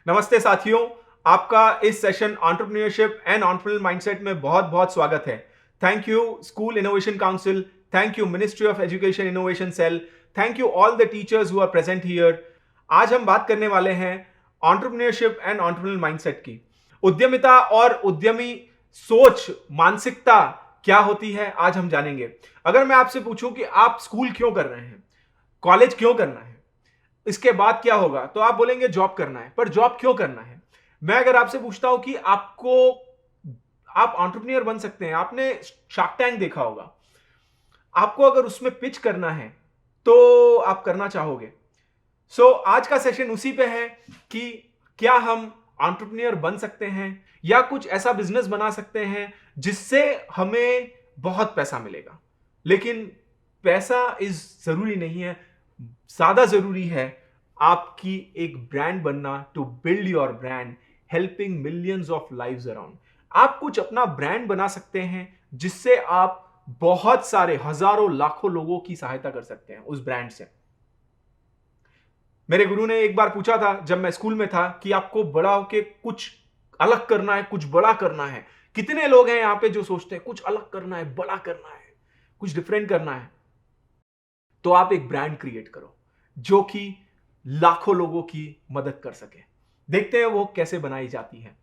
नमस्ते साथियों, आपका इस session entrepreneurship and entrepreneur mindset में बहुत बहुत स्वागत है। Thank you school innovation council, thank you ministry of education innovation cell, thank you all the teachers who are present here. आज हम बात करने वाले हैं एंटरप्रेन्योरशिप एंड एंटरप्रेन्योर माइंडसेट की। उद्यमिता और उद्यमी सोच, मानसिकता क्या होती है, आज हम जानेंगे। अगर मैं आपसे पूछूं कि आप स्कूल क्यों कर रहे हैं, कॉलेज क्यों करना है, इसके बाद क्या होगा, तो आप बोलेंगे जॉब करना है। पर जॉब क्यों करना है? मैं अगर आपसे पूछता हूं कि आप एंटरप्रेन्योर बन सकते हैं, आपने शार्क टैंक देखा होगा, आपको अगर उसमें पिच करना है तो आप करना चाहोगे। आज का सेशन उसी पे है कि क्या हम एंटरप्रेन्योर बन सकते हैं या कुछ ऐसा बिजनेस बना सकते हैं जिससे हमें बहुत पैसा मिलेगा। लेकिन पैसा इज जरूरी नहीं है, ज्यादा जरूरी है आपकी एक ब्रांड बनना, to build your brand, helping millions of lives around. आप कुछ अपना ब्रांड बना सकते हैं जिससे आप बहुत सारे हजारों लाखों लोगों की सहायता कर सकते हैं उस ब्रांड से। मेरे गुरु ने एक बार पूछा था जब मैं स्कूल में था कि आपको बड़ा होके कुछ अलग करना है, कुछ बड़ा करना है। कितने लोग हैं यहां पे जो सोचते हैं कुछ अलग करना है, बड़ा करना है, कुछ डिफरेंट करना है? तो आप एक ब्रांड क्रिएट करो जो कि लाखों लोगों की मदद कर सके। देखते हैं वो कैसे बनाई जाती है।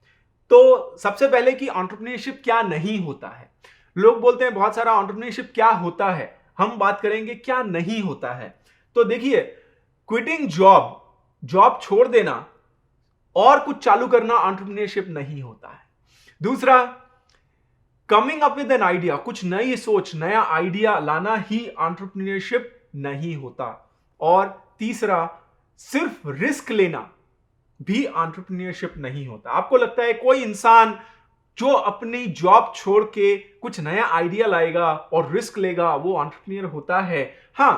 तो सबसे पहले कि एंटरप्रेन्योरशिप क्या नहीं होता है। लोग बोलते हैं बहुत सारा एंटरप्रेन्योरशिप क्या होता है, हम बात करेंगे क्या नहीं होता है। तो देखिए, क्विटिंग जॉब, जॉब छोड़ देना और कुछ चालू करना एंटरप्रेन्योरशिप नहीं होता है। दूसरा, coming up with an idea, कुछ नई सोच, नया आइडिया लाना ही एंटरप्रेन्योरशिप नहीं होता। और तीसरा, सिर्फ रिस्क लेना भी एंटरप्रेन्योरशिप नहीं होता। आपको लगता है कोई इंसान जो अपनी जॉब छोड़ के कुछ नया आइडिया लाएगा और रिस्क लेगा वो एंटरप्रेन्योर होता है? हां,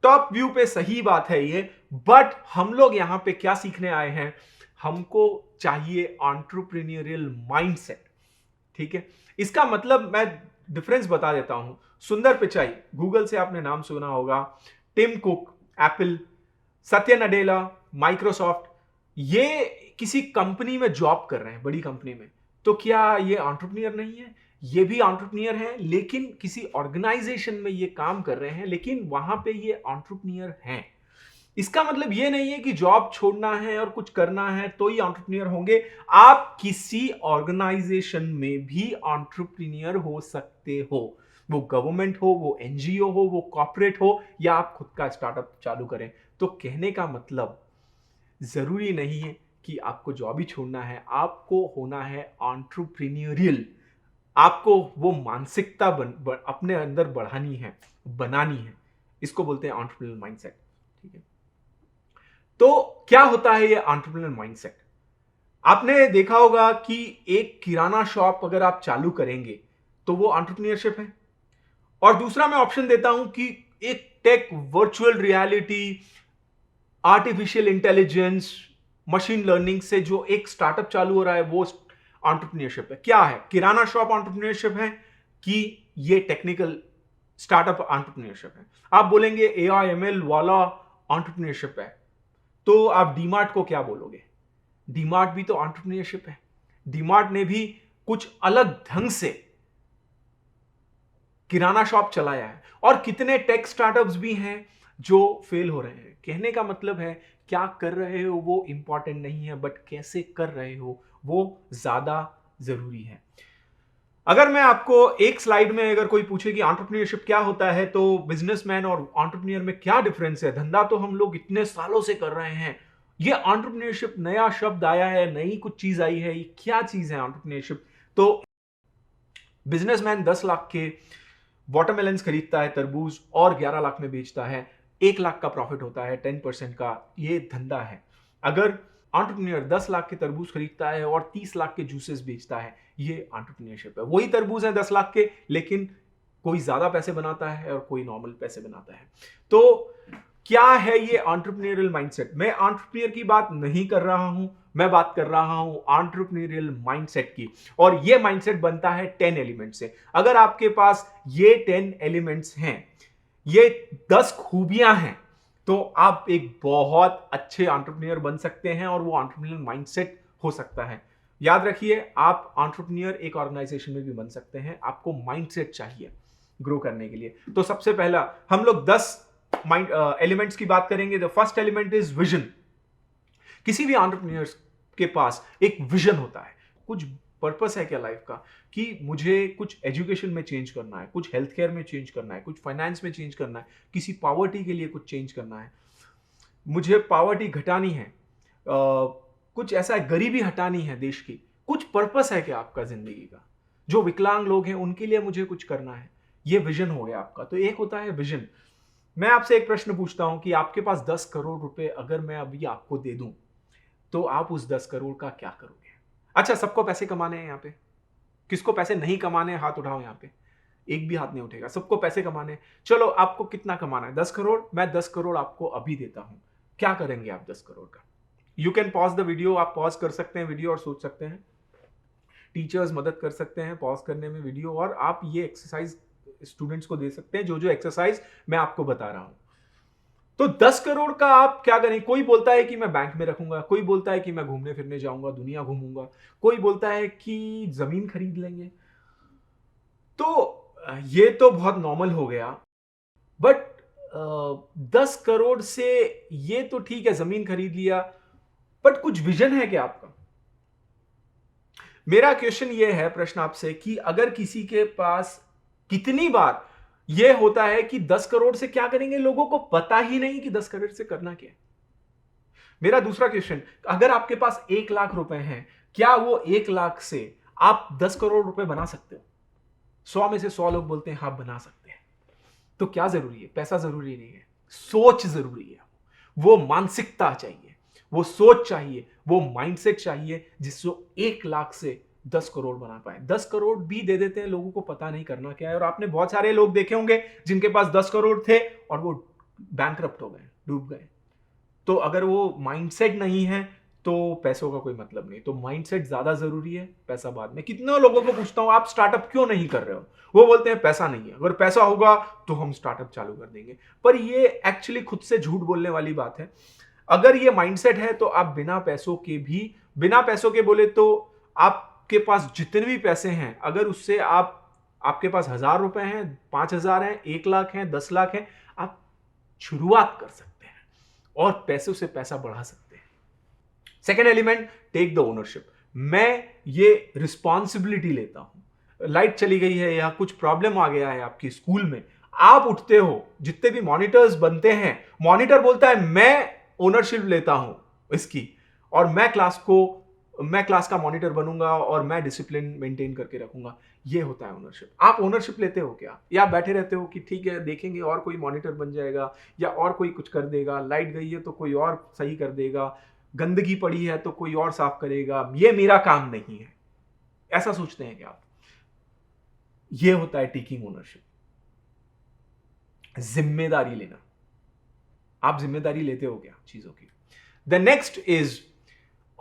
टॉप व्यू पे सही बात है ये। बट हम लोग यहां पे क्या सीखने आए हैं? हमको चाहिए एंटरप्रेन्योरियल माइंडसेट। ठीक है, इसका मतलब मैं डिफरेंस बता देता हूं। सुंदर पिचाई, गूगल से आपने नाम सुना होगा, टिम कुक एप्पल, सत्य नडेला माइक्रोसॉफ्ट, ये किसी कंपनी में जॉब कर रहे हैं, बड़ी कंपनी में। तो क्या ये एंटरप्रेन्योर नहीं है? ये भी एंटरप्रेन्योर है, लेकिन किसी ऑर्गेनाइजेशन में ये काम कर रहे हैं, लेकिन वहां पे ये एंटरप्रेन्योर हैं। इसका मतलब ये नहीं है कि जॉब छोड़ना है और कुछ करना है तो ही एंटरप्रेन्योर होंगे। आप किसी ऑर्गेनाइजेशन में भी एंटरप्रेन्योर हो सकते हो, वो गवर्नमेंट हो, वो एनजीओ हो, वो कॉर्पोरेट हो, या आप खुद का स्टार्टअप चालू करें। तो कहने का मतलब, जरूरी नहीं है कि आपको जॉब ही छोड़ना है, आपको होना है एंटरप्रेन्योरियल। आपको वो मानसिकता अपने अंदर बढ़ानी है, बनानी है। इसको बोलते हैं एंटरप्रेन्योर माइंडसेट। ठीक है, तो क्या होता है ये एंटरप्रेन्योर माइंडसेट? आपने देखा होगा कि एक किराना शॉप अगर आप चालू करेंगे तो वो एंटरप्रेन्योरशिप है। और दूसरा मैं ऑप्शन देता हूं कि एक tech, virtual reality, artificial intelligence, machine learning से जो एक स्टार्टअप चालू हो रहा है वो एंटरप्रेन्योरशिप है। क्या है, किराना शॉप एंटरप्रेन्योरशिप है कि ये टेक्निकल स्टार्टअप एंटरप्रेन्योरशिप है? आप बोलेंगे एआईएमएल वाला एंटरप्रेन्योरशिप है। तो आप डीमार्ट को क्या बोलोगे? डीमार्ट भी तो एंटरप्रेन्योरशिप है। डीमार्ट ने भी कुछ अलग ढंग से किराना शॉप चलाया है। और कितने टेक स्टार्टअप्स भी हैं जो फेल हो रहे हैं। कहने का मतलब है, क्या कर रहे हो वो इंपॉर्टेंट नहीं है, बट कैसे कर रहे हो वो ज्यादा जरूरी है। अगर मैं आपको एक स्लाइड में अगर कोई पूछे कि एंटरप्रेन्योरशिप क्या होता है, तो बिजनेसमैन और एंटरप्रेन्योर में क्या डिफरेंस है, धंधा तो हम लोग इतने सालों से कर रहे हैं, ये एंटरप्रेन्योरशिप नया शब्द आया है, नई कुछ चीज आई है, ये क्या चीज है एंटरप्रेन्योरशिप? तो बिजनेसमैन 10 लाख के वाटरमेलन खरीदता है, तरबूज, और 11 लाख में बेचता है, 1 लाख का प्रॉफिट होता है, 10% का, ये धंधा है। अगर एंटरप्रेन्योर 10 लाख के तरबूज खरीदता है और 30 लाख के जूसेस बेचता है, ये एंटरप्रेन्योरशिप है। वही तरबूज है 10 लाख के, लेकिन कोई ज्यादा पैसे बनाता है और कोई नॉर्मल पैसे बनाता है। तो क्या है ये एंटरप्रेन्योरियल माइंडसेट? मैं एंटरप्रेन्योर की बात नहीं कर रहा हूं, मैं बात कर रहा हूं एंटरप्रेन्योरियल माइंडसेट की। और ये माइंडसेट बनता है 10 एलिमेंट से। अगर आपके पास ये 10 एलिमेंट्स हैं, ये 10 खूबियां हैं, तो आप एक बहुत अच्छे एंटरप्रेन्योर बन सकते हैं और वो एंटरप्रेन्योर माइंडसेट हो सकता है। याद रखिए, आप एंटरप्रेन्योर एक ऑर्गेनाइजेशन में भी बन सकते हैं, आपको माइंडसेट चाहिए ग्रो करने के लिए। तो सबसे पहला हम लोग 10 एलिमेंट्स की बात करेंगे। The first element is vision. किसी भी एंटरप्रेन्योर्स के पास एक विजन होता है, कुछ पर्पस है क्या लाइफ का, कि मुझे कुछ एजुकेशन में चेंज करना है, कुछ हेल्थ केयर में चेंज करना है, कुछ फाइनेंस में चेंज करना है, किसी पॉवर्टी के लिए कुछ चेंज करना है, मुझे पॉवर्टी घटानी है, कुछ ऐसा है, गरीबी हटानी है देश की। कुछ पर्पस है क्या आपका जिंदगी का? जो विकलांग लोग हैं उनके लिए मुझे कुछ करना है, ये विजन हो गया आपका। तो एक होता है विजन। मैं आपसे एक प्रश्न पूछता हूं कि आपके पास 10 करोड़ रुपए अगर मैं अभी आपको दे दूं, तो आप उस 10 करोड़ का क्या करोगे? अच्छा, सबको पैसे कमाने हैं यहाँ पे? किसको पैसे नहीं कमाने हैं हाथ उठाओ यहाँ पे। एक भी हाथ नहीं उठेगा, सबको पैसे कमाने हैं। चलो, आपको कितना कमाना है? 10 करोड़। मैं 10 करोड़ आपको अभी देता हूं, क्या करेंगे आप 10 करोड़ का? You can pause the video, आप पॉज कर सकते हैं वीडियो और सोच सकते हैं। टीचर्स मदद कर सकते हैं पॉज करने में वीडियो, और आप ये एक्सरसाइज स्टूडेंट्स को दे सकते हैं, जो जो एक्सरसाइज मैं आपको बता रहा हूं। तो 10 करोड़ का आप क्या करें? कोई बोलता है कि मैं बैंक में रखूंगा, कोई बोलता है कि मैं घूमने फिरने जाऊंगा, दुनिया घूमूंगा, कोई बोलता है कि जमीन खरीद लेंगे। तो ये तो बहुत नॉर्मल हो गया, बट 10 करोड़ से ये तो ठीक है, जमीन खरीद लिया, बट कुछ विजन है क्या आपका? मेरा क्वेश्चन ये है, प्रश्न आपसे, कि अगर किसी के पास, कितनी बार ये होता है कि 10 करोड़ से क्या करेंगे, लोगों को पता ही नहीं कि 10 करोड़ से करना क्या है। मेरा दूसरा क्वेश्चन, अगर आपके पास 1 लाख रुपए हैं, क्या वो 1 लाख से आप 10 करोड़ रुपए बना सकते हो? 100 में से 100 लोग बोलते हैं हाँ बना सकते हैं। तो क्या जरूरी है? पैसा जरूरी नहीं है, सोच जरूरी है। वो मानसिकता चाहिए, वो सोच चाहिए, वो माइंडसेट चाहिए, जिससे 1 लाख से 10 करोड़ बना पाए। 10 करोड़ भी दे देते हैं, लोगों को पता नहीं करना क्या है। और आपने बहुत सारे लोग देखे होंगे जिनके पास 10 करोड़ थे और वो बैंकरप्ट हो गए, डूब गए। तो अगर वो माइंडसेट नहीं है तो पैसों का कोई मतलब नहीं। तो माइंडसेट ज्यादा जरूरी है, पैसा बाद में। कितने लोगों को पूछता हूं, आप स्टार्टअप क्यों नहीं कर रहे हो? वो बोलते हैं पैसा नहीं है, अगर पैसा होगा तो हम स्टार्टअप चालू कर देंगे। पर ये एक्चुअली खुद से झूठ बोलने वाली बात है। अगर ये माइंडसेट है तो आप बिना पैसों के भी, बिना पैसों के बोले तो आपके पास जितने भी पैसे हैं, अगर उससे आपके पास 1000 रुपए हैं, 5000 हैं, 1 लाख हैं, 10 लाख हैं, आप शुरुआत कर सकते हैं और पैसों से पैसा बढ़ा सकते हैं। Second element, take the ownership. मैं ये रिस्पॉन्सिबिलिटी लेता हूं। लाइट चली गई है या कुछ प्रॉब्लम आ गया है आपकी स्कूल में, आप उठते हो, जितने भी मॉनिटर्स बनते हैं, मॉनिटर बोलता है मैं ओनरशिप लेता हूं इसकी, और मैं क्लास का मॉनिटर बनूंगा और मैं डिसिप्लिन मेंटेन करके रखूंगा। ये होता है ओनरशिप। आप ओनरशिप लेते हो क्या? या बैठे रहते हो कि ठीक है देखेंगे और कोई मॉनिटर बन जाएगा, या और कोई कुछ कर देगा, लाइट गई है तो कोई और सही कर देगा, गंदगी पड़ी है तो कोई और साफ करेगा, ये मेरा काम नहीं है, ऐसा सोचते हैं क्या आप? ये होता है टेकिंग ओनरशिप, जिम्मेदारी लेना। आप जिम्मेदारी लेते हो क्या चीजों की? The next is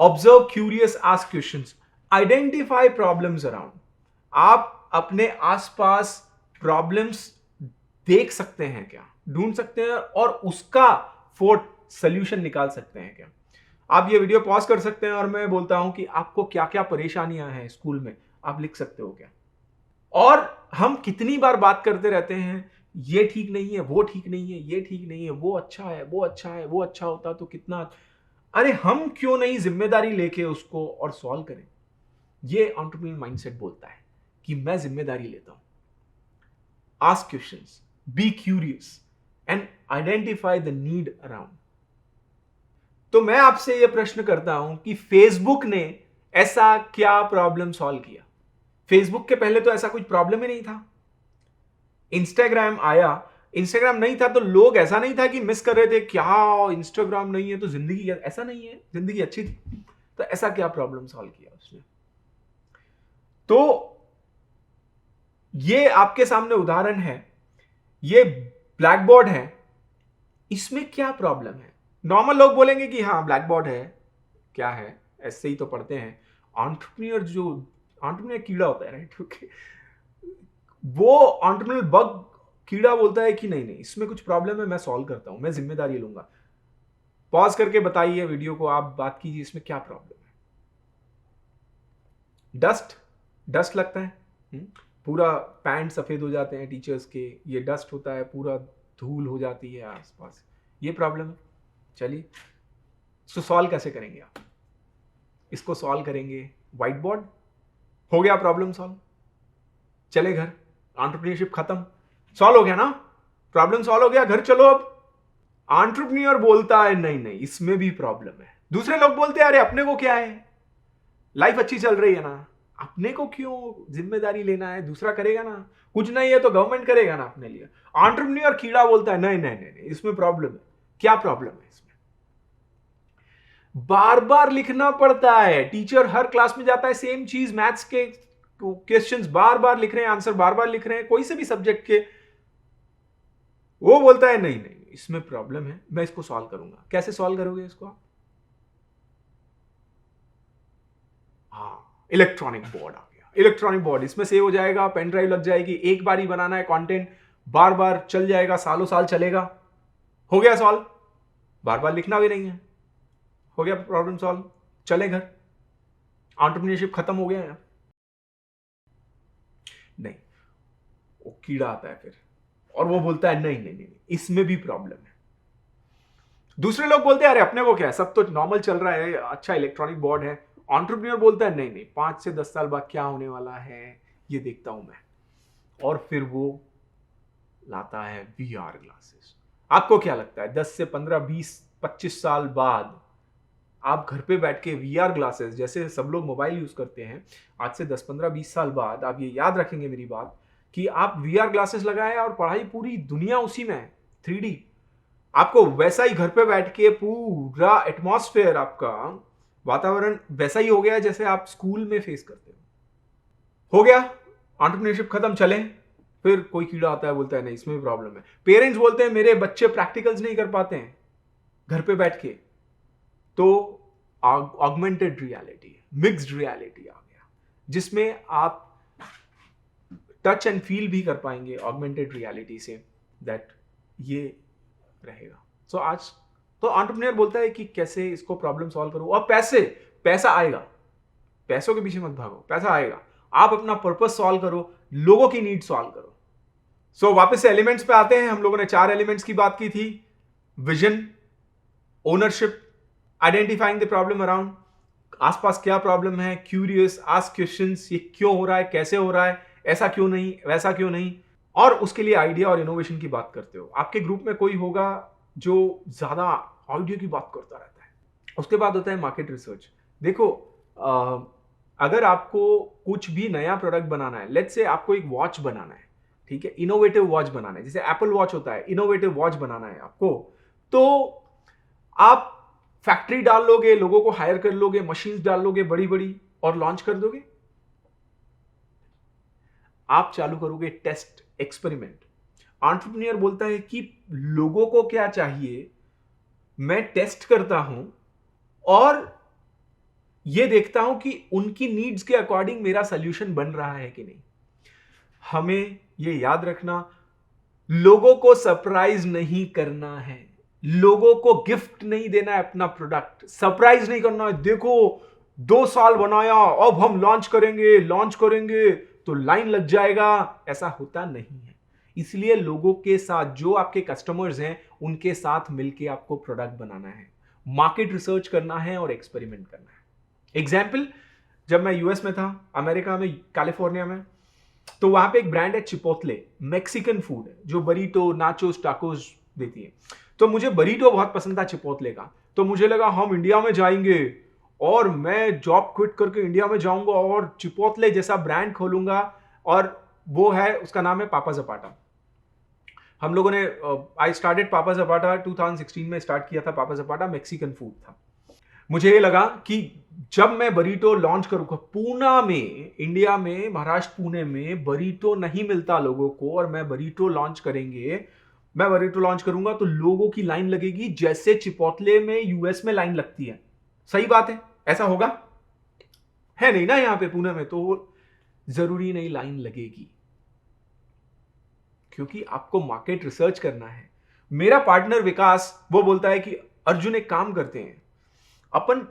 observe, curious, ask questions, identify problems around. आप अपने आसपास प्रॉब्लम्स देख सकते हैं क्या, ढूंढ सकते हैं, और उसका सॉल्यूशन निकाल सकते हैं क्या? आप ये वीडियो पॉज कर सकते हैं और मैं बोलता हूं कि आपको क्या क्या परेशानियां हैं स्कूल में, आप लिख सकते हो क्या? और हम कितनी बार बात करते रहते हैं, ये ठीक नहीं है, वो ठीक नहीं है, ये ठीक नहीं है, वो अच्छा है, वो अच्छा है, वो अच्छा होता तो कितना। अरे हम क्यों नहीं जिम्मेदारी लेके उसको और सॉल्व करें? ये एंटरप्रेन्योर माइंडसेट बोलता है कि मैं जिम्मेदारी लेता हूं। Ask questions, be curious and identify the need around. तो मैं आपसे यह प्रश्न करता हूं कि फेसबुक ने ऐसा क्या प्रॉब्लम सॉल्व किया? फेसबुक के पहले तो ऐसा कुछ प्रॉब्लम ही नहीं था। इंस्टाग्राम आया, इंस्टाग्राम नहीं था तो लोग ऐसा नहीं था कि मिस कर रहे थे, क्या इंस्टाग्राम नहीं है तो जिंदगी, ऐसा नहीं है, जिंदगी अच्छी थी। तो ऐसा क्या प्रॉब्लम सॉल्व किया उसने? तो ये आपके सामने उदाहरण है, ये ब्लैक बोर्ड है, इसमें क्या प्रॉब्लम है? नॉर्मल लोग बोलेंगे कि हाँ ब्लैक बोर्ड है, क्या है, ऐसे ही तो पढ़ते हैं। एंटरप्रेन्योर कीड़ा होता है, राइट? ओके, वो एंटरप्रेन्योर बग कीड़ा बोलता है कि नहीं नहीं इसमें कुछ प्रॉब्लम है, मैं सॉल्व करता हूं, मैं जिम्मेदारी लूंगा। पॉज करके बताइए वीडियो को, आप बात कीजिए इसमें क्या प्रॉब्लम है। डस्ट, डस्ट लगता है। पूरा पैंट सफेद हो जाते हैं टीचर्स के, ये डस्ट होता है, पूरा धूल हो जाती है आसपास, ये प्रॉब्लम है। चलिए इसको सॉल्व कैसे करेंगे आप? इसको सॉल्व करेंगे व्हाइट बोर्ड, हो गया प्रॉब्लम सॉल्व, चले घर, एंटरप्रेन्योरशिप खत्म, सॉल्व हो गया ना, प्रॉब्लम सॉल्व हो गया, घर चलो। अब एंटरप्रेन्योर बोलता है नहीं नहीं इसमें भी प्रॉब्लम है। दूसरे लोग बोलते हैं अरे अपने को क्या है, लाइफ अच्छी चल रही है ना, अपने को क्यों जिम्मेदारी लेना है, दूसरा करेगा ना, कुछ नहीं है तो गवर्नमेंट करेगा ना अपने लिए। एंटरप्रेन्योर कीड़ा बोलता है नहीं नहीं नहीं, नहीं इसमें प्रॉब्लम है। क्या प्रॉब्लम है इसमें? बार बार लिखना पड़ता है, टीचर हर क्लास में जाता है सेम चीज, मैथ्स के क्वेश्चंस बार बार लिख रहे हैं, आंसर बार बार लिख रहे हैं, कोई से भी सब्जेक्ट के। वो बोलता है नहीं नहीं इसमें प्रॉब्लम है, मैं इसको सॉल्व करूंगा। कैसे सॉल्व करोगे इसको आप? हाँ, इलेक्ट्रॉनिक बोर्ड आ गया, इलेक्ट्रॉनिक बोर्ड, इसमें सेव हो जाएगा, पेन ड्राइव लग जाएगी, एक बार ही बनाना है कंटेंट, बार बार चल जाएगा, सालों साल चलेगा। हो गया सॉल्व, बार बार लिखना भी नहीं है, हो गया प्रॉब्लम सॉल्व, चले घर, एंटरप्रेन्योरशिप खत्म हो गया। नहीं, वो कीड़ा आता है फिर और वो बोलता है नहीं नहीं नहीं इसमें भी प्रॉब्लम है। दूसरे लोग बोलते हैं अरे अपने को क्या है, सब तो नॉर्मल चल रहा है, अच्छा इलेक्ट्रॉनिक बोर्ड है। एंटरप्रेन्योर बोलता है नहीं नहीं 5 से 10 साल बाद क्या होने वाला है ये देखता हूं मैं, और फिर वो लाता है वीआर ग्लासेस। आपको क्या लगता है 10 से 15 20 25 साल बाद आप घर पे बैठ के वीआर ग्लासेस, जैसे सब लोग मोबाइल यूज करते हैं, आज से 10 15 20 साल बाद आप ये याद रखेंगे मेरी बात कि आप वीआर ग्लासेस लगाए और पढ़ाई पूरी दुनिया उसी में है, 3D, आपको वैसा ही घर पे बैठ के पूरा एटमॉस्फेयर, आपका वातावरण वैसा ही हो गया जैसे आप स्कूल में फेस करते हो गया, एंटरप्रेन्योरशिप खत्म, चले। फिर कोई कीड़ा आता है बोलता है नहीं इसमें भी प्रॉब्लम है। पेरेंट्स बोलते हैं मेरे बच्चे प्रैक्टिकल्स नहीं कर पाते हैं घर पे बैठ के, तो ऑगमेंटेड रियलिटी, मिक्स्ड रियलिटी आ गया, जिसमें आप टच एंड फील भी कर पाएंगे ऑगमेंटेड रियलिटी से, दैट ये रहेगा। सो आज तो एंटरप्रेन्योर बोलता है कि कैसे इसको प्रॉब्लम सॉल्व करो, और पैसा आएगा, पैसों के पीछे मत भागो, पैसा आएगा, आप अपना पर्पस सॉल्व करो, लोगों की नीड सॉल्व करो। सो वापस से एलिमेंट्स पे आते हैं। हम लोगों ने 4 एलिमेंट्स की बात की थी, vision, ownership, identifying the problem around, आसपास क्या प्रॉब्लम है, क्यूरियस, आस्क क्वेश्चंस, ये क्यों हो रहा है, कैसे हो रहा है, ऐसा क्यों नहीं, वैसा क्यों नहीं, और उसके लिए आइडिया और इनोवेशन की बात करते हो। आपके ग्रुप में कोई होगा जो ज्यादा आइडिया की बात करता रहता है। उसके बाद होता है मार्केट रिसर्च। देखो अगर आपको कुछ भी नया प्रोडक्ट बनाना है, लेट्स से आपको एक वॉच बनाना है, ठीक है, इनोवेटिव वॉच बनाना है, जैसे एप्पल वॉच होता है, इनोवेटिव वॉच बनाना है आपको, तो आप फैक्ट्री डाल लोगे, लोगों को हायर कर लोगे, मशीन्स डाल लोगे बड़ी बड़ी और लॉन्च कर दोगे? आप चालू करोगे टेस्ट, एक्सपेरिमेंट। एंटरप्रेन्योर बोलता है कि लोगों को क्या चाहिए, मैं टेस्ट करता हूं और यह देखता हूं कि उनकी नीड्स के अकॉर्डिंग मेरा सॉल्यूशन बन रहा है कि नहीं। हमें यह याद रखना, लोगों को सरप्राइज नहीं करना है, लोगों को गिफ्ट नहीं देना है अपना प्रोडक्ट, सरप्राइज नहीं करना है, देखो 2 साल बनाया अब हम लॉन्च करेंगे तो लाइन लग जाएगा, ऐसा होता नहीं है। इसलिए लोगों के साथ, जो आपके कस्टमर्स हैं उनके साथ मिलके आपको प्रोडक्ट बनाना है, मार्केट रिसर्च करना है और एक्सपेरिमेंट करना है। एग्जाम्पल, जब मैं यूएस में था, अमेरिका में, कैलिफोर्निया में, तो वहां पे एक ब्रांड है चिपोटले, मैक्सिकन फूड है, जो बरीटो, नाचोस, टाकोस देती है। तो मुझे बरीटो बहुत पसंद था चिपोटले का, तो मुझे लगा हम इंडिया में जाएंगे और मैं जॉब क्विट करके इंडिया में जाऊंगा और चिपोटले जैसा ब्रांड खोलूंगा, और वो है, उसका नाम है पापा ज़पाटा। हम लोगों ने आई स्टार्टेड पापा ज़पाटा 2016 में स्टार्ट किया था। पापा ज़पाटा मैक्सिकन फूड था। मुझे ये लगा कि जब मैं बरीटो लॉन्च करूंगा पूना में, इंडिया में, महाराष्ट्र पुणे में बरीटो नहीं मिलता लोगों को, और मैं बरीटो लॉन्च करूंगा तो लोगों की लाइन लगेगी जैसे चिपोटले में यूएस में लाइन लगती है। सही बात है, ऐसा होगा? है नहीं ना, यहां पे पुणे में तो जरूरी नहीं लाइन लगेगी। क्योंकि आपको मार्केट रिसर्च करना है। मेरा पार्टनर विकास वो बोलता है कि अर्जुन एक काम करते हैं, अपन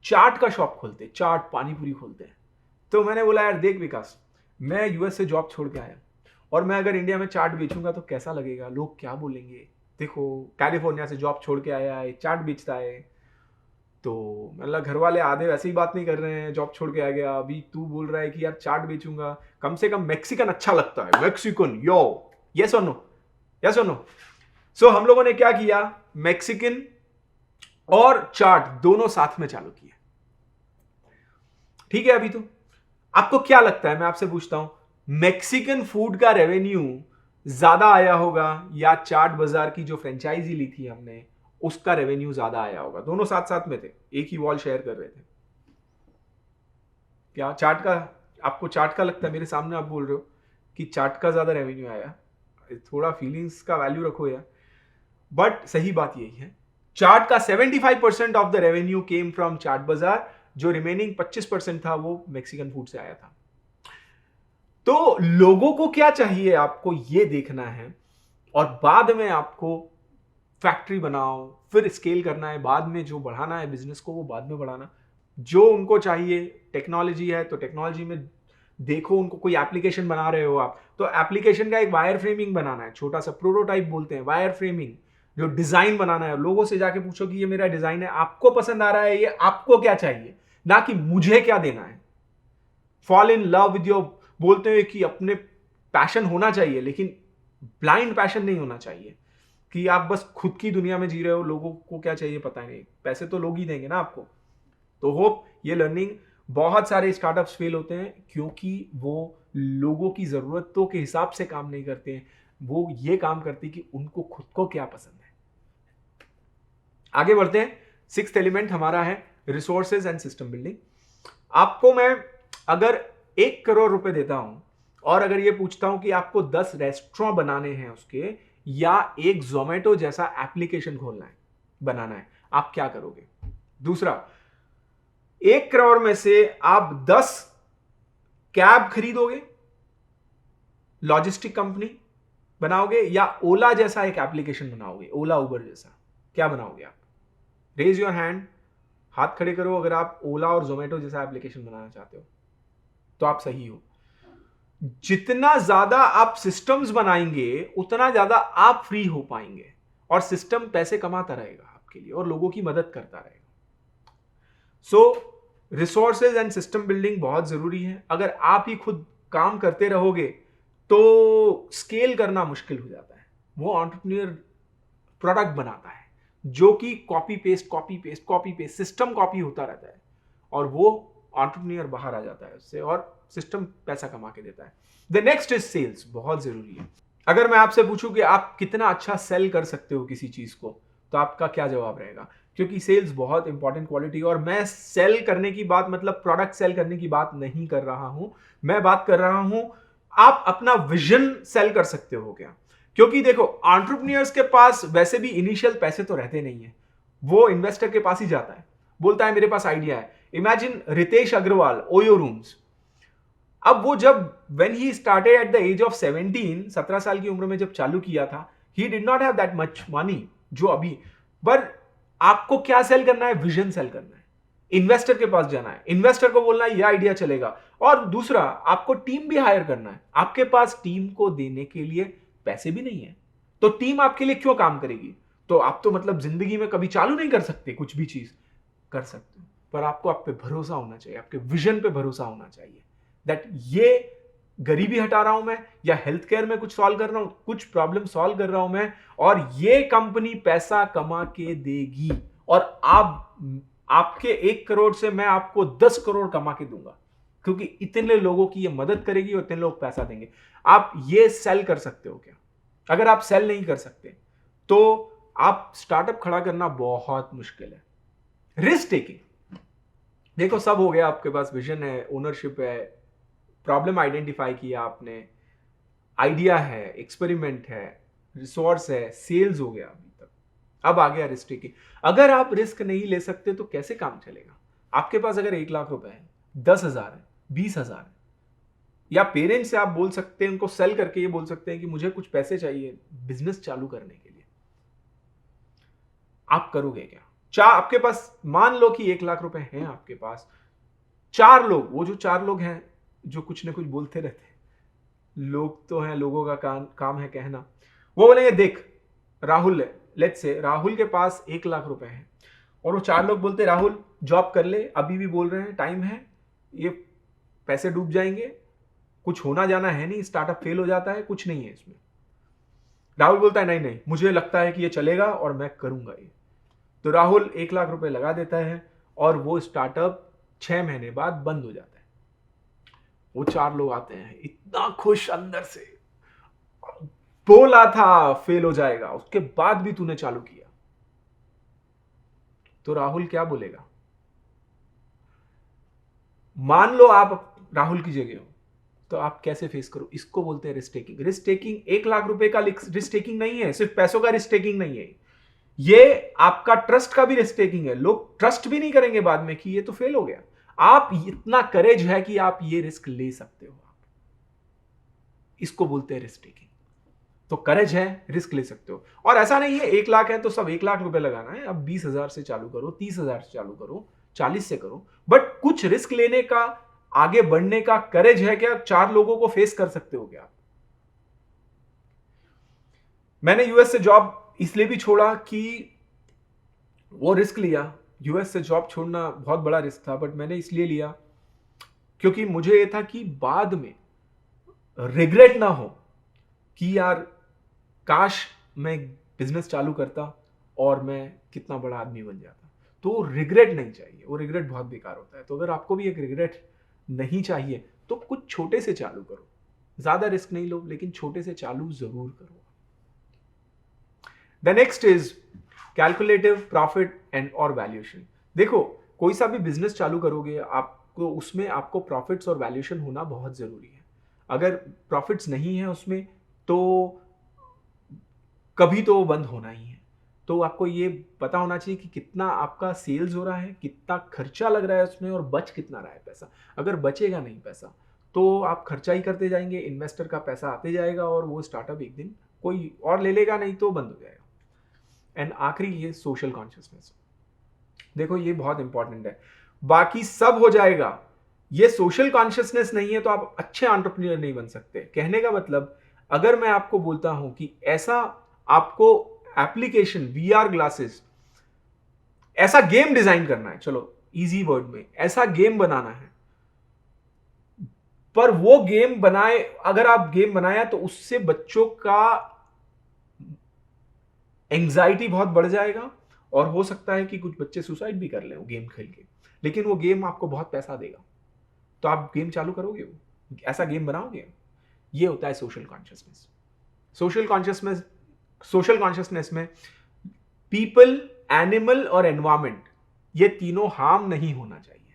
चाट का शॉप खोलते, चाट पानी पूरी खोलते हैं। तो मैंने बोला यार देख विकास, मैं यूएस से जॉब छोड़ के आया और मैं अगर इंडिया में चाट बेचूंगा तो कैसा लगेगा, लोग क्या बोलेंगे। देखो कैलिफोर्निया से जॉब छोड़ के आया है, चाट बेचता है। तो मतलब घर वाले आधे वैसे ही बात नहीं कर रहे हैं, जॉब छोड़ के आ गया, अभी तू बोल रहा है कि यार चाट बेचूंगा, कम से कम मैक्सिकन अच्छा लगता है, मैक्सिकन यो, यस और नो, यस और नो। सो हम लोगों ने क्या किया, मैक्सिकन और चाट दोनों साथ में चालू किया। ठीक है, अभी तो आपको क्या लगता है, मैं आपसे पूछता हूं, मैक्सिकन फूड का रेवेन्यू ज्यादा आया होगा या चाट बाजार की जो फ्रेंचाइजी ली थी हमने उसका रेवेन्यू ज्यादा आया होगा? दोनों साथ साथ में थे, एक ही वॉल शेयर कर रहे थे। क्या चाट का, आपको चाट का लगता है? मेरे सामने आप बोल रहे हो कि चाट का ज्यादा रेवेन्यू आया। थोड़ा फीलिंग्स का वैल्यू रखो यार। बट सही बात यही है, चाट का 75% of the revenue came from Chaat Bazaar, जो रिमेनिंग 25% था वो मैक्सिकन फूड से आया था। तो लोगों को क्या चाहिए आपको ये देखना है, और बाद में आपको फैक्ट्री बनाओ, फिर स्केल करना है, बाद में जो बढ़ाना है बिजनेस को वो बाद में बढ़ाना। जो उनको चाहिए टेक्नोलॉजी है तो टेक्नोलॉजी में देखो, उनको कोई एप्लीकेशन बना रहे हो आप तो एप्लीकेशन का एक वायर फ्रेमिंग बनाना है, छोटा सा प्रोटोटाइप बोलते हैं वायर फ्रेमिंग, जो डिजाइन बनाना है। लोगों से जाके पूछो कि ये मेरा डिजाइन है, आपको पसंद आ रहा है, ये आपको क्या चाहिए, ना कि मुझे क्या देना है। Fall in love with your, बोलते हैं कि अपने पैशन होना चाहिए, लेकिन ब्लाइंड पैशन नहीं होना चाहिए कि आप बस खुद की दुनिया में जी रहे हो, लोगों को क्या चाहिए पता नहीं, पैसे तो लोग ही देंगे ना आपको। तो होप ये लर्निंग, बहुत सारे स्टार्टअप्स फेल होते हैं क्योंकि वो लोगों की जरूरतों के हिसाब से काम नहीं करते हैं, वो ये काम करते हैं कि उनको खुद को क्या पसंद है। आगे बढ़ते हैं। सिक्स्थ एलिमेंट हमारा है रिसोर्सेज एंड सिस्टम बिल्डिंग। आपको मैं अगर 1 करोड़ रुपए देता हूं और अगर ये पूछता हूं कि आपको 10 रेस्टोरेंट बनाने हैं उसके, या एक जोमेटो जैसा एप्लीकेशन खोलना है, बनाना है, आप क्या करोगे? दूसरा, 1 करोड़ में से आप 10 कैब खरीदोगे, लॉजिस्टिक कंपनी बनाओगे, या ओला जैसा एक एप्लीकेशन बनाओगे, ओला उबर जैसा, क्या बनाओगे आप? रेज योर हैंड, हाथ खड़े करो अगर आप ओला और जोमेटो जैसा एप्लीकेशन बनाना चाहते हो तो आप सही हो। जितना ज्यादा आप सिस्टम्स बनाएंगे उतना ज्यादा आप फ्री हो पाएंगे, और सिस्टम पैसे कमाता रहेगा आपके लिए और लोगों की मदद करता रहेगा। सो रिसोर्सेज एंड सिस्टम बिल्डिंग बहुत जरूरी है। अगर आप ही खुद काम करते रहोगे तो स्केल करना मुश्किल हो जाता है। वो एंटरप्रेन्योर प्रोडक्ट बनाता है जो कि copy paste copy paste copy paste, system copy होता रहता है, और वो एंटरप्रेन्योर बाहर आ जाता है उससे, और सिस्टम पैसा कमा के देता है। द नेक्स्ट इज सेल्स, बहुत जरूरी है। अगर मैं आपसे पूछूं कि आप कितना अच्छा सेल कर सकते हो किसी चीज को, तो आपका क्या जवाब रहेगा? क्योंकि सेल्स बहुत इंपॉर्टेंट क्वालिटी, और मैं सेल करने की बात मतलब प्रोडक्ट सेल करने की बात नहीं कर रहा हूं, मैं बात कर रहा हूं आप अपना विजन सेल कर सकते हो क्या। क्योंकि देखो एंटरप्रेन्योर्स के पास वैसे भी इनिशियल पैसे तो रहते नहीं है, वो इन्वेस्टर के पास ही जाता है, बोलता है मेरे पास आइडिया है। इमेजिन रितेश अग्रवाल, ओयो रूम्स, अब वो जब when he started at the age of 17 साल की उम्र में जब चालू किया था, he did not have that much money जो अभी। पर आपको क्या सेल करना है? विजन सेल करना है, इन्वेस्टर के पास जाना है, इन्वेस्टर को बोलना है ये आइडिया चलेगा। और दूसरा, आपको टीम भी हायर करना है। आपके पास टीम को देने के लिए पैसे भी नहीं है, तो टीम आपके लिए क्यों काम करेगी? तो आप तो मतलब जिंदगी में कभी चालू नहीं कर सकते, कुछ भी चीज कर सकते हो, पर आपको आप पे भरोसा होना चाहिए, आपके विजन पे भरोसा होना चाहिए दैट ये गरीबी हटा रहा हूं मैं, या हेल्थ केयर में कुछ सॉल्व कर रहा हूं, कुछ प्रॉब्लम सॉल्व कर रहा हूं मैं, और ये कंपनी पैसा कमा के देगी, और आपके 1 करोड़ से मैं आपको 10 करोड़ कमा के दूंगा, क्योंकि इतने लोगों की ये मदद करेगी और इतने लोग पैसा देंगे। आप ये सेल कर सकते हो क्या? अगर आप सेल नहीं कर सकते तो आप स्टार्टअप खड़ा करना बहुत मुश्किल है। रिस्क टेकिंग, देखो सब हो गया, आपके पास विजन है, ओनरशिप है, प्रॉब्लम आइडेंटिफाई किया आपने, आइडिया है, एक्सपेरिमेंट है, रिसोर्स है, सेल्स हो गया अभी तक, अब आ गया रिस्क टेकिंग। अगर आप रिस्क नहीं ले सकते तो कैसे काम चलेगा? आपके पास अगर 1 लाख रुपए है, 10,000 है, 20,000 है, या पेरेंट्स से आप बोल सकते हैं, उनको सेल करके ये बोल सकते हैं कि मुझे कुछ पैसे चाहिए बिजनेस चालू करने के लिए। आप करोगे क्या? आपके पास मान लो कि 1 लाख रुपए हैं आपके पास, 4 लोग, वो जो 4 लोग हैं जो कुछ ना कुछ बोलते रहते हैं, लोग तो हैं, लोगों का काम है कहना, वो बोलेंगे देख राहुल है, लेट्स से राहुल के पास 1 लाख रुपए हैं, और वो 4 लोग बोलते राहुल जॉब कर ले, अभी भी बोल रहे हैं टाइम है, ये पैसे डूब जाएंगे, कुछ होना जाना है नहीं, स्टार्टअप फेल हो जाता है, कुछ नहीं है इसमें। राहुल बोलता है नहीं नहीं, मुझे लगता है कि ये चलेगा और मैं करूंगा ये। तो राहुल 1 लाख रुपए लगा देता है और वो स्टार्टअप 6 महीने बाद बंद हो जाता है। वो 4 लोग आते हैं इतना खुश अंदर से, बोला था फेल हो जाएगा, उसके बाद भी तूने चालू किया। तो राहुल क्या बोलेगा? मान लो आप राहुल की जगह हो, तो आप कैसे फेस करो? इसको बोलते हैं risk taking. Risk taking 1 lakh रुपए का रिस्क टेकिंग नहीं है, सिर्फ पैसों का रिस्क टेकिंग नहीं है, ये आपका ट्रस्ट का भी रिस्क टेकिंग है। लोग ट्रस्ट भी नहीं करेंगे बाद में कि ये तो फेल हो गया। आप इतना करेज है कि आप ये रिस्क ले सकते हो, आप इसको बोलते हैं रिस्क टेकिंग। तो करेज है, रिस्क ले सकते हो। और ऐसा नहीं है 1 लाख है तो सब 1 लाख रुपए लगाना है, अब 20,000 से चालू करो, 30,000 से चालू करो, 40 से करो, बट कुछ रिस्क लेने का, आगे बढ़ने का करेज है क्या? 4 लोगों को फेस कर सकते हो क्या? मैंने यूएस से जॉब इसलिए भी छोड़ा कि वो रिस्क लिया। यूएस से जॉब छोड़ना बहुत बड़ा रिस्क था, बट मैंने इसलिए लिया क्योंकि मुझे ये था कि बाद में रिग्रेट ना हो कि यार काश मैं बिजनेस चालू करता और मैं कितना बड़ा आदमी बन जाता। तो रिग्रेट नहीं चाहिए, वो रिग्रेट बहुत बेकार होता है। तो अगर आपको भी एक रिग्रेट नहीं चाहिए तो कुछ छोटे से चालू करो, ज्यादा रिस्क नहीं लो, लेकिन छोटे से चालू जरूर करो। The next is calculative profit and और वैल्यूएशन। देखो, कोई सा भी बिजनेस चालू करोगे, आपको उसमें आपको प्रॉफिट्स और वैल्यूएशन होना बहुत जरूरी है। अगर प्रॉफिट्स नहीं है उसमें तो कभी तो वो बंद होना ही है। तो आपको ये पता होना चाहिए कि कितना आपका सेल्स हो रहा है, कितना खर्चा लग रहा है उसमें, और बच कितना रहा है पैसा। अगर बचेगा नहीं पैसा तो आप खर्चा ही करते जाएंगे, इन्वेस्टर का पैसा आते जाएगा और वो स्टार्टअप एक दिन कोई और ले लेगा, नहीं तो बंद हो जाएगा। एंड आखिरी ये सोशल कॉन्शियसनेस। देखो ये बहुत इंपॉर्टेंट है, बाकी सब हो जाएगा, ये सोशल कॉन्शियसनेस नहीं है तो आप अच्छे एंटरप्रेन्योर नहीं बन सकते। कहने का मतलब, अगर मैं आपको बोलता हूं कि ऐसा आपको एप्लीकेशन वीआर ग्लासेस, ऐसा गेम डिजाइन करना है, चलो इजी वर्ड में ऐसा गेम बनाना है, पर वो गेम बनाए, अगर आप गेम बनाया तो उससे बच्चों का एंग्जाइटी बहुत बढ़ जाएगा और हो सकता है कि कुछ बच्चे सुसाइड भी कर ले वो गेम खेल के, लेकिन वो गेम आपको बहुत पैसा देगा। तो आप गेम चालू करोगे, वो ऐसा गेम बनाओगे? ये होता है सोशल कॉन्शियसनेस। सोशल कॉन्शियसनेस में पीपल, एनिमल और एनवायरमेंट, ये तीनों हार्म नहीं होना चाहिए।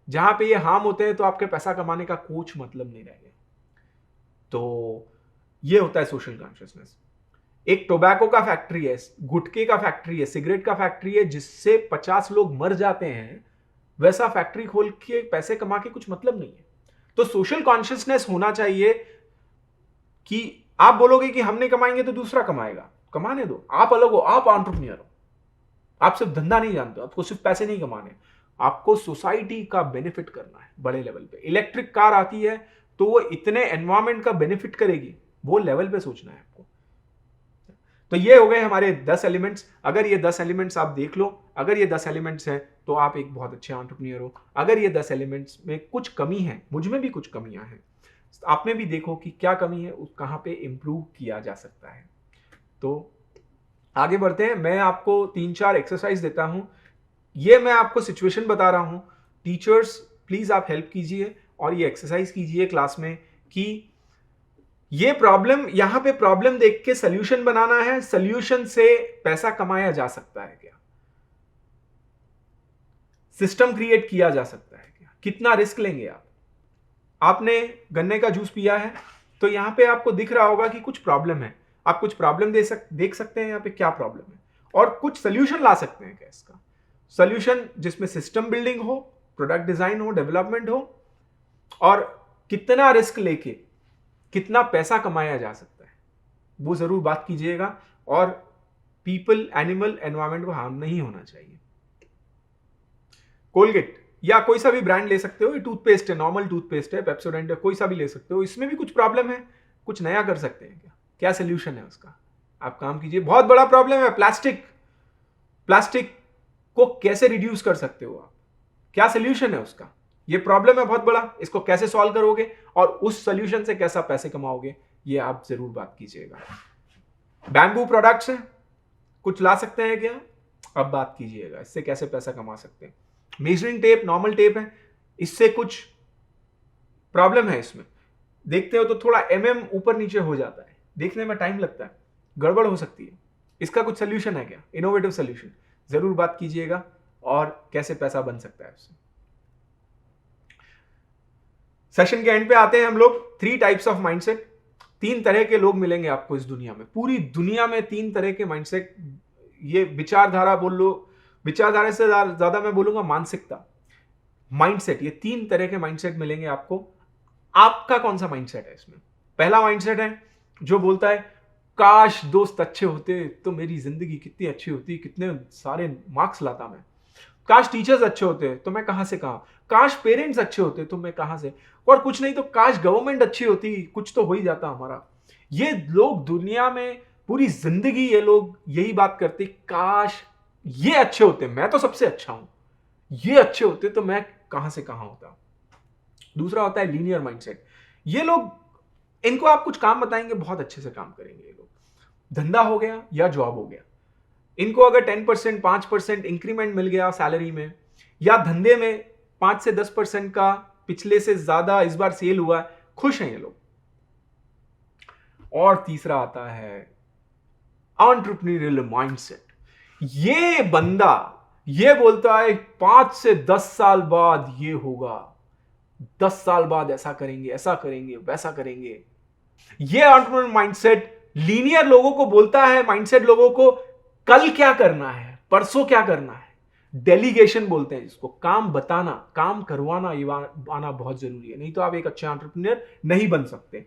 जहां पे ये हार्म होते हैं तो आपके पैसा कमाने का कुछ मतलब नहीं रहेगा। तो ये होता है सोशल कॉन्शियसनेस। एक टोबैको का फैक्ट्री है, गुटखे का फैक्ट्री है, सिगरेट का फैक्ट्री है, जिससे 50 लोग मर जाते हैं, वैसा फैक्ट्री खोल के पैसे कमा के कुछ मतलब नहीं है। तो सोशल कॉन्शियसनेस होना चाहिए कि आप बोलोगे कि हम नहीं कमाएंगे तो दूसरा कमाएगा, कमाने दो, आप अलग हो, आप एंटरप्रेन्योर हो, आप सिर्फ धंधा नहीं जानते, आपको सिर्फ पैसे नहीं कमाने, आपको सोसाइटी का बेनिफिट करना है बड़े लेवल पे। इलेक्ट्रिक कार आती है तो वो इतने एनवायरमेंट का बेनिफिट करेगी, वो लेवल पे सोचना है आपको। तो ये हो गए हमारे 10 एलिमेंट्स। अगर ये 10 एलिमेंट्स आप देख लो, अगर ये 10 एलिमेंट्स हैं तो आप एक बहुत अच्छे एंटरप्रेन्योर हो। अगर ये 10 एलिमेंट्स में कुछ कमी है, मुझ में भी कुछ कमियां हैं, आप में भी देखो कि क्या कमी है, कहां पे इंप्रूव किया जा सकता है। तो आगे बढ़ते हैं। मैं आपको 3-4 एक्सरसाइज देता हूं, ये मैं आपको सिचुएशन बता रहा हूं। टीचर्स प्लीज आप हेल्प कीजिए और ये एक्सरसाइज कीजिए क्लास में कि ये प्रॉब्लम, यहां पे प्रॉब्लम देख के सोल्यूशन बनाना है, सोल्यूशन से पैसा कमाया जा सकता है क्या, सिस्टम क्रिएट किया जा सकता है क्या, कितना रिस्क लेंगे आप। आपने गन्ने का जूस पिया है तो यहां पे आपको दिख रहा होगा कि कुछ प्रॉब्लम है, आप कुछ प्रॉब्लम देख सकते हैं यहां पे क्या प्रॉब्लम है, और कुछ सोल्यूशन ला सकते हैं क्या इसका। सोल्यूशन जिसमें सिस्टम बिल्डिंग हो, प्रोडक्ट डिजाइन हो, डेवलपमेंट हो, और कितना रिस्क लेके कितना पैसा कमाया जा सकता है, वो जरूर बात कीजिएगा। और पीपल, एनिमल, एनवायरमेंट को हार्म नहीं होना चाहिए। कोलगेट या कोई सा भी ब्रांड ले सकते हो, ये टूथपेस्ट है, नॉर्मल टूथपेस्ट है, पेप्सोडेंट है, कोई सा भी ले सकते हो। इसमें भी कुछ प्रॉब्लम है, कुछ नया कर सकते हैं क्या? क्या सोल्यूशन है उसका? आप काम कीजिए। बहुत बड़ा प्रॉब्लम है प्लास्टिक, प्लास्टिक को कैसे रिड्यूस कर सकते हो आप? क्या सोल्यूशन है उसका? ये प्रॉब्लम है बहुत बड़ा, इसको कैसे सॉल्व करोगे और उस सोल्यूशन से कैसा पैसे कमाओगे, ये आप जरूर बात कीजिएगा। बैम्बू प्रोडक्ट्स हैं, कुछ ला सकते हैं क्या? अब बात कीजिएगा, इससे कैसे पैसा कमा सकते हैं। मेजरिंग टेप, नॉर्मल टेप है, इससे कुछ प्रॉब्लम है इसमें, देखते हो तो थोड़ा ऊपर नीचे हो जाता है, देखने में टाइम लगता है, गड़बड़ हो सकती है। इसका कुछ सोल्यूशन है क्या? इनोवेटिव सोल्यूशन जरूर बात कीजिएगा, और कैसे पैसा बन सकता है उससे। सेशन के एंड पे आते हैं हम लोग। 3 टाइप्स ऑफ माइंडसेट, 3 तरह के लोग मिलेंगे आपको इस दुनिया में, पूरी दुनिया में 3 तरह के माइंडसेट। ये विचारधारा बोल लो, विचारधारा से ज्यादा मैं बोलूंगा मानसिकता, माइंडसेट, ये 3 तरह के माइंडसेट मिलेंगे आपको। आपका कौन सा माइंडसेट है इसमें? पहला माइंडसेट है जो बोलता है काश दोस्त अच्छे होते तो मेरी जिंदगी कितनी अच्छी होती, कितने सारे मार्क्स लाता मैं। काश टीचर्स अच्छे होते तो मैं कहां से कहां, काश पेरेंट्स अच्छे होते तो मैं कहां से, और कुछ नहीं तो काश गवर्नमेंट अच्छी होती, कुछ तो हो ही जाता हमारा। ये लोग दुनिया में पूरी जिंदगी ये लोग यही बात करते, काश ये अच्छे होते, मैं तो सबसे अच्छा हूं, ये अच्छे होते तो मैं कहां से कहां होता। दूसरा होता है लीनियर माइंडसेट। ये लोग, इनको आप कुछ काम बताएंगे बहुत अच्छे से काम करेंगे ये लोग। धंधा हो गया या जॉब हो गया, इनको अगर 10%, 5% इंक्रीमेंट मिल गया सैलरी में, या धंधे में 5 से 10% का पिछले से ज्यादा इस बार सेल हुआ, खुश हैं ये लोग। और तीसरा आता है एंटरप्रेन्योरियल माइंडसेट। ये बंदा ये बोलता है 5 से 10 साल बाद ये होगा, 10 साल बाद ऐसा करेंगे वैसा करेंगे। ये एंटरप्रेन्योर माइंडसेट लीनियर लोगों को बोलता है, माइंडसेट लोगों को कल क्या करना है, परसों क्या करना है। डेलीगेशन बोलते हैं जिसको, काम बताना, काम करवाना, ये आना बहुत जरूरी है, नहीं तो आप एक अच्छा एंटरप्रेन्योर नहीं बन सकते,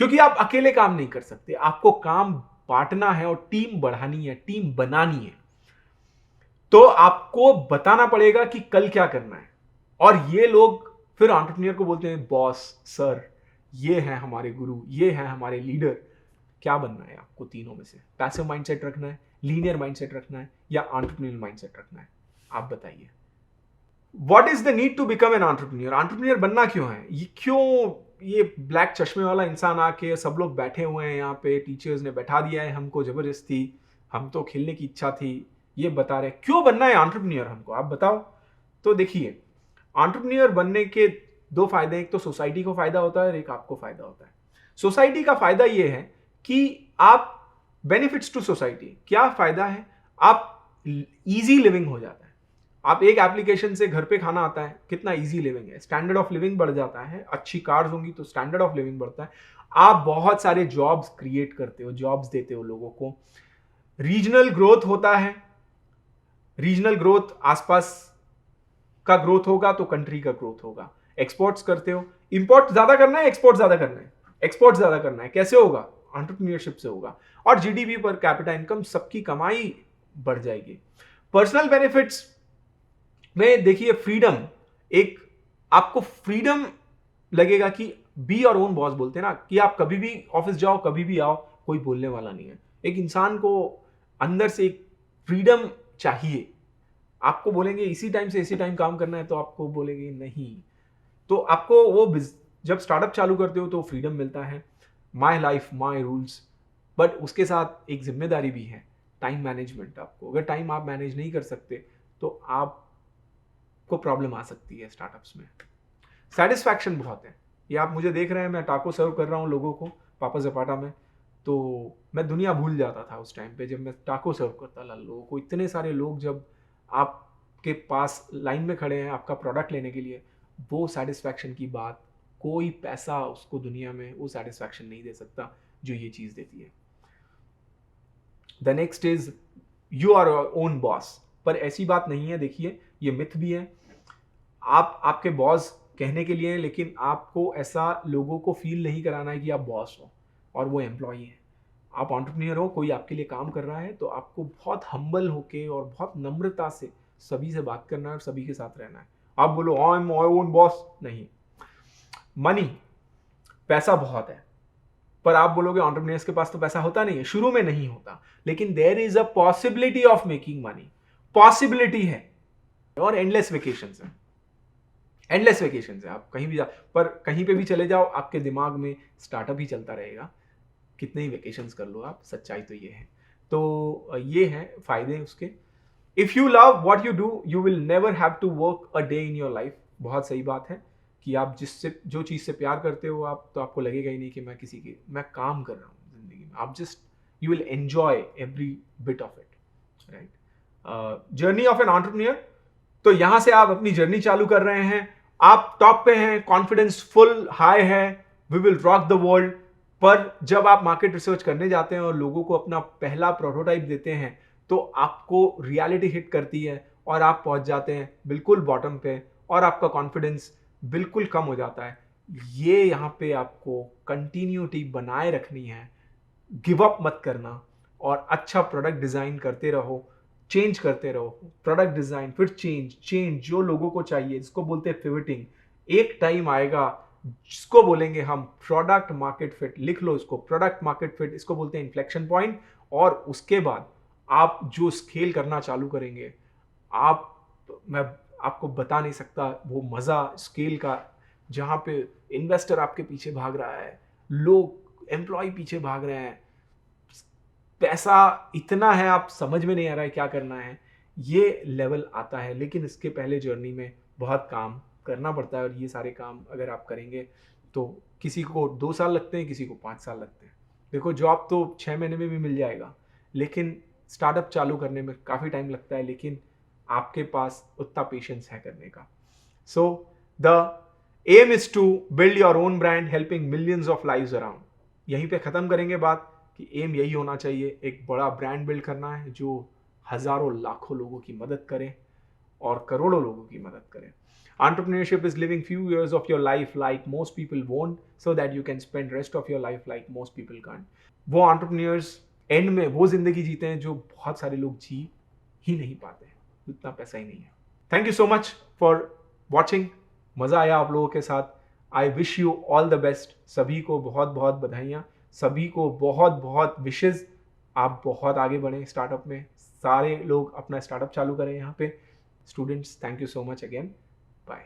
क्योंकि आप अकेले काम नहीं कर सकते, आपको काम बांटना है और टीम बढ़ानी है, टीम बनानी है। तो आपको बताना पड़ेगा कि कल क्या करना है। और ये लोग फिर एंटरप्रेन्योर को बोलते हैं बॉस, सर, ये है हमारे गुरु, ये है हमारे लीडर। क्या बनना है आपको तीनों में से? पैसिव माइंडसेट रखना है, लीनियर माइंडसेट रखना है, या एंटरप्रेन्योर माइंडसेट रखना है? आप बताइए। What is the need to become an entrepreneur? Entrepreneur बनना क्यों है? ये क्यों, ये ब्लैक चश्मे वाला इंसान आके, सब लोग बैठे हुए हैं यहाँ पे, टीचर्स ने बैठा दिया है हमको जबरदस्ती, हम तो खेलने की इच्छा थी, ये बता रहे क्यों बनना है एंटरप्रेन्योर हमको, आप बताओ। तो देखिए, एंटरप्रेन्योर बनने के 2 फायदे, एक तो सोसाइटी को फायदा होता है और एक आपको फायदा होता है। सोसाइटी का फायदा ये है कि आप, बेनिफिट्स टू सोसाइटी, क्या फायदा है? आप इजी लिविंग हो जाता है, आप एक एप्लीकेशन से घर पे खाना आता है, कितना इजी लिविंग है, स्टैंडर्ड ऑफ लिविंग बढ़ जाता है, अच्छी कार्स होंगी तो स्टैंडर्ड ऑफ लिविंग बढ़ता है, आप बहुत सारे जॉब्स क्रिएट करते हो, जॉब्स देते हो लोगों को, रीजनल ग्रोथ होता है, रीजनल ग्रोथ, आसपास का ग्रोथ होगा तो कंट्री का ग्रोथ होगा, एक्सपोर्ट्स करते हो, इंपोर्ट ज्यादा करना है, एक्सपोर्ट ज्यादा करना है, एक्सपोर्ट ज्यादा करना है, कैसे होगा? एंटरप्रेन्योरशिप से होगा। और जीडीपी पर कैपिटा इनकम, सबकी कमाई बढ़ जाएगी। पर्सनल बेनिफिट्स में देखिए, फ्रीडम, एक आपको फ्रीडम लगेगा कि बी और ओन बॉस बोलते हैं ना, कि आप कभी भी ऑफिस जाओ, कभी भी आओ, कोई बोलने वाला नहीं है। एक इंसान को अंदर से एक फ्रीडम चाहिए, आपको बोलेंगे इसी टाइम से इसी टाइम काम करना है तो आपको बोलेंगे नहीं। तो आपको वो जब स्टार्टअप चालू करते हो तो फ्रीडम मिलता है, my life my rules, but उसके साथ एक जिम्मेदारी भी है, टाइम मैनेजमेंट। आपको अगर टाइम आप मैनेज नहीं कर सकते तो आपको प्रॉब्लम आ सकती है स्टार्टअप्स में। सेटिस्फैक्शन बहुत है, ये आप मुझे देख रहे हैं, मैं टाको सर्व कर रहा हूँ लोगों को पापा जपाटा में, तो मैं दुनिया भूल जाता था उस टाइम पे जब मैं टाको सर्व करता था लोगों को। इतने सारे लोग जब आपके पास लाइन में खड़े हैं आपका प्रोडक्ट लेने के लिए, वो सेटिस्फैक्शन की बात, कोई पैसा उसको दुनिया में वो सेटिस्फैक्शन नहीं दे सकता जो ये चीज देती है। The next is you are your own boss, पर ऐसी बात नहीं है, देखिए ये मिथ भी है। आप आपके बॉस कहने के लिए हैं, लेकिन आपको ऐसा लोगों को फील नहीं कराना है कि आप बॉस हो और वो एम्प्लॉई हैं। आप एंटरप्रेन्योर हो, कोई आपके लिए काम कर रहा है, तो आपको बहुत हम्बल होके और बहुत नम्रता से सभी से बात करना है और सभी के साथ रहना है। आप बोलो I am my own boss, नहीं। मनी, पैसा बहुत है, पर आप बोलोगे एंटरप्रेन्योर्स के पास तो पैसा होता नहीं है, शुरू में नहीं होता, लेकिन there is a possibility of making money, possibility है। और एंडलेस वेकेशंस है, एंडलेस वेकेशंस है। आप कहीं भी पर कहीं पे भी चले जाओ, आपके दिमाग में स्टार्टअप ही चलता रहेगा, कितने ही वेकेशंस कर लो आप, सच्चाई तो ये है। तो ये है फायदे उसके। If you love what you do you will never have to work a day in your life. बहुत सही बात है कि आप जो चीज़ से प्यार करते हो आप, तो आपको लगेगा ही नहीं कि मैं काम कर रहा हूँ जिंदगी में। आप you will enjoy every bit of it, right. Journey of an entrepreneur, तो यहां से आप अपनी जर्नी चालू कर रहे हैं, आप टॉप पे हैं, कॉन्फिडेंस फुल हाई है, we will rock the world. पर जब आप मार्केट रिसर्च करने जाते हैं और लोगों को अपना पहला प्रोटोटाइप देते हैं, तो आपको रियलिटी हिट करती है और आप पहुंच जाते हैं बिल्कुल बॉटम पे और आपका कॉन्फिडेंस बिल्कुल कम हो जाता है। ये यहाँ पे आपको कंटिन्यूटी बनाए रखनी है, गिव अप मत करना और अच्छा प्रोडक्ट डिजाइन करते रहो, चेंज करते रहो, प्रोडक्ट डिजाइन फिर चेंज जो लोगों को चाहिए, जिसको बोलते हैं पिवटिंग। एक टाइम आएगा जिसको बोलेंगे हम प्रोडक्ट मार्केट फिट, लिख लो इसको, प्रोडक्ट मार्केट फिट, इसको बोलते हैं इन्फ्लेक्शन पॉइंट। और उसके बाद आप जो स्केल करना चालू करेंगे, मैं आपको बता नहीं सकता वो मजा स्केल का, जहां पे इन्वेस्टर आपके पीछे भाग रहा है, लोग एम्प्लॉय पीछे भाग रहे हैं, पैसा इतना है आप समझ में नहीं आ रहा है क्या करना है, ये लेवल आता है। लेकिन इसके पहले जर्नी में बहुत काम करना पड़ता है और ये सारे काम अगर आप करेंगे तो किसी को 2 साल लगते हैं, किसी को 5 साल लगते हैं। देखो जॉब तो 6 महीने में भी मिल जाएगा, लेकिन स्टार्टअप चालू करने में काफ़ी टाइम लगता है, लेकिन आपके पास उतना पेशेंस है करने का। So the aim is to build your own brand helping millions of lives around. यहीं पे ख़त्म करेंगे बात कि एम यही होना चाहिए, एक बड़ा ब्रांड बिल्ड करना है जो हज़ारों लाखों लोगों की मदद करे और करोड़ों लोगों की मदद करे। Entrepreneurship is living few years of your life like most people won't, so that you can spend rest of your life like most people can't. वो entrepreneurs एंड में वो जिंदगी जीते हैं जो बहुत सारे लोग जी ही नहीं पाते, उतना पैसा ही नहीं है। Thank you so much for watching, मज़ा आया आप लोगों के साथ। I wish you all the best. सभी को बहुत बहुत बधाइयाँ, सभी को बहुत बहुत विशेज़। आप बहुत आगे बढ़ें स्टार्टअप में, सारे लोग अपना स्टार्टअप चालू करें यहाँ पे। Students, thank you so much again, bye.